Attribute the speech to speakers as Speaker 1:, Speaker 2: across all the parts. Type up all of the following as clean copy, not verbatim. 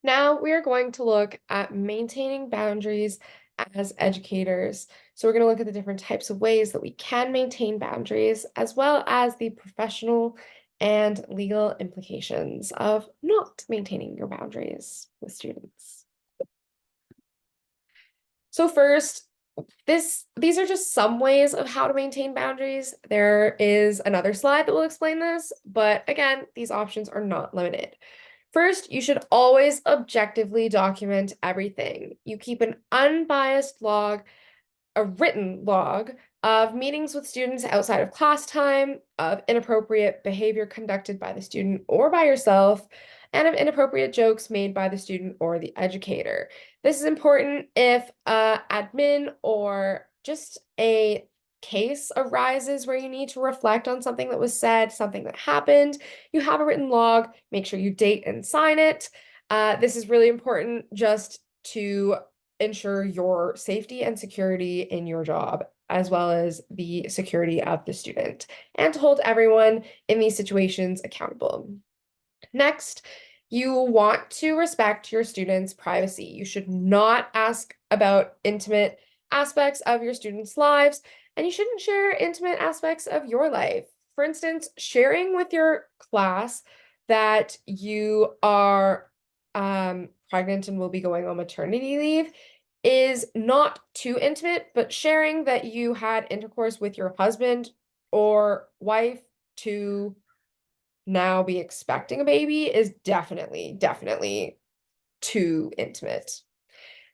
Speaker 1: Now we are going to look at maintaining boundaries as educators. So we're going to look at the different types of ways that we can maintain boundaries, as well as the professional and legal implications of not maintaining your boundaries with students. So first, these are just some ways of how to maintain boundaries. There is another slide that will explain this, but again, these options are not limited. First, you should always objectively document everything. You keep an unbiased log, a written log of meetings with students outside of class time, of inappropriate behavior conducted by the student or by yourself, and of inappropriate jokes made by the student or the educator. This is important if admin or just a case arises where you need to reflect on something that was said, something that happened. You have a written log, make sure you date and sign it. This is really important just to ensure your safety and security in your job, as well as the security of the student, and to hold everyone in these situations accountable. Next, you want to respect your students' privacy. You should not ask about intimate aspects of your students' lives, and you shouldn't share intimate aspects of your life. For instance, sharing with your class that you are pregnant and will be going on maternity leave is not too intimate, but sharing that you had intercourse with your husband or wife to now be expecting a baby is definitely too intimate.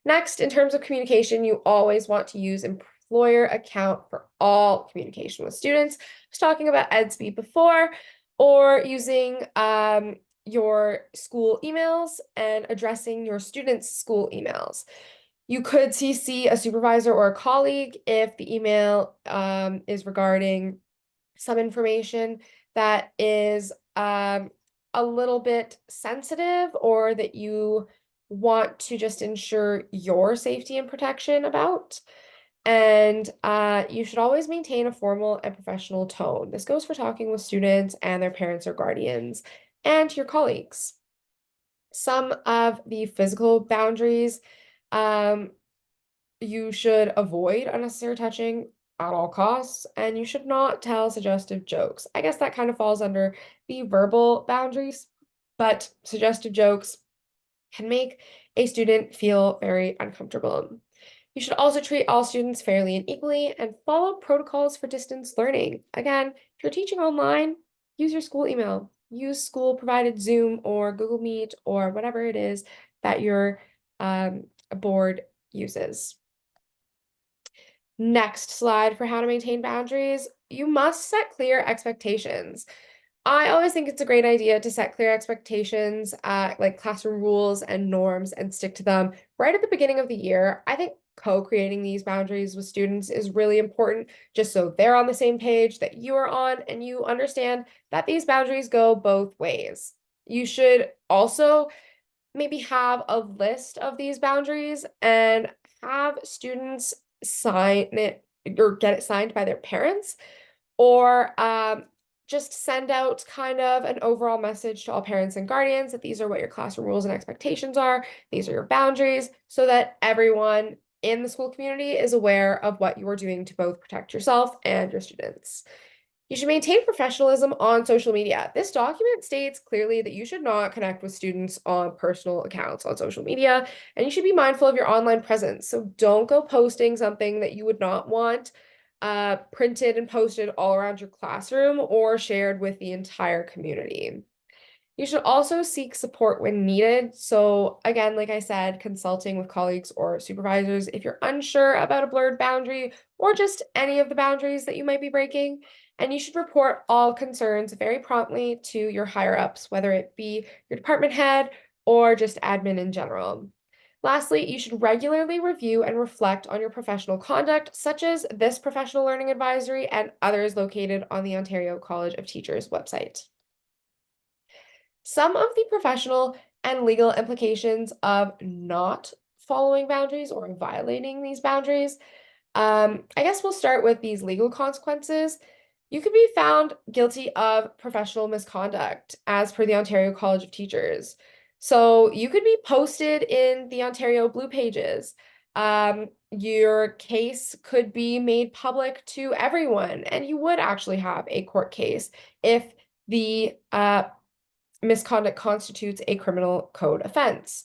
Speaker 1: Next, in terms of communication, you always want to use employer account for all communication with students. I was talking about EdSpeed before, or using your school emails and addressing your students' school emails. You could CC a supervisor or a colleague if the email is regarding some information that is a little bit sensitive or that you want to just ensure your safety and protection about. And you should always maintain a formal and professional tone. This goes for talking with students and their parents or guardians and your colleagues. Some of the physical boundaries um, you should avoid unnecessary touching at all costs, and you should not tell suggestive jokes. I guess that kind of falls under the verbal boundaries, but suggestive jokes can make a student feel very uncomfortable. You should also treat all students fairly and equally and follow protocols for distance learning. Again, if you're teaching online, use your school email, use school provided Zoom or Google Meet or whatever it is that your board uses. Next slide for how to maintain boundaries. You must set clear expectations. I always think it's a great idea to set clear expectations, like classroom rules and norms, and stick to them right at the beginning of the year. I think co-creating these boundaries with students is really important, just so they're on the same page that you are on, and you understand that these boundaries go both ways. You should also maybe have a list of these boundaries and have students sign it or get it signed by their parents, or just send out kind of an overall message to all parents and guardians that these are what your classroom rules and expectations are, these are your boundaries, so that everyone in the school community is aware of what you are doing to both protect yourself and your students. You should maintain professionalism on social media. This document states clearly that you should not connect with students on personal accounts on social media, and you should be mindful of your online presence. So don't go posting something that you would not want printed and posted all around your classroom or shared with the entire community. You should also seek support when needed. So again, like I said, consulting with colleagues or supervisors if you're unsure about a blurred boundary or just any of the boundaries that you might be breaking. And you should report all concerns very promptly to your higher ups, whether it be your department head or just admin in general. Lastly, you should regularly review and reflect on your professional conduct, such as this professional learning advisory and others located on the Ontario College of Teachers website. Some of the professional and legal implications of not following boundaries or violating these boundaries. I guess we'll start with these legal consequences. You could be found guilty of professional misconduct as per the Ontario College of Teachers. So you could be posted in the Ontario Blue Pages. Your case could be made public to everyone, and you would actually have a court case if the misconduct constitutes a criminal code offense.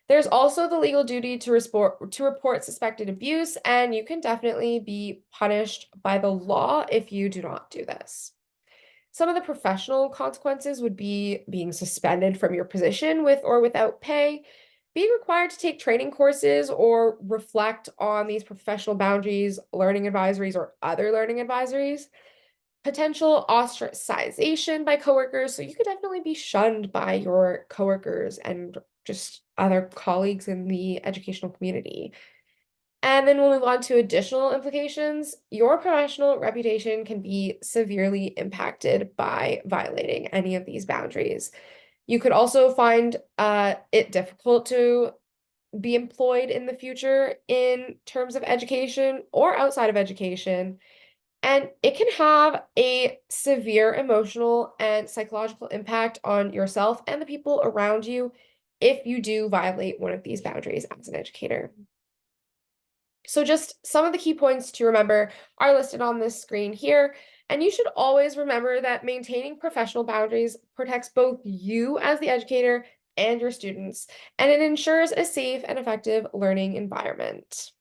Speaker 1: There's also the legal duty to report suspected abuse, and you can definitely be punished by the law if you do not do this. Some of the professional consequences would be being suspended from your position with or without pay, being required to take training courses or reflect on these professional boundaries, learning advisories, or other learning advisories, potential ostracization by coworkers. So you could definitely be shunned by your coworkers and just other colleagues in the educational community. And then we'll move on to additional implications. Your professional reputation can be severely impacted by violating any of these boundaries. You could also find it difficult to be employed in the future in terms of education or outside of education. And it can have a severe emotional and psychological impact on yourself and the people around you if you do violate one of these boundaries as an educator. So just some of the key points to remember are listed on this screen here. And you should always remember that maintaining professional boundaries protects both you as the educator and your students, and it ensures a safe and effective learning environment.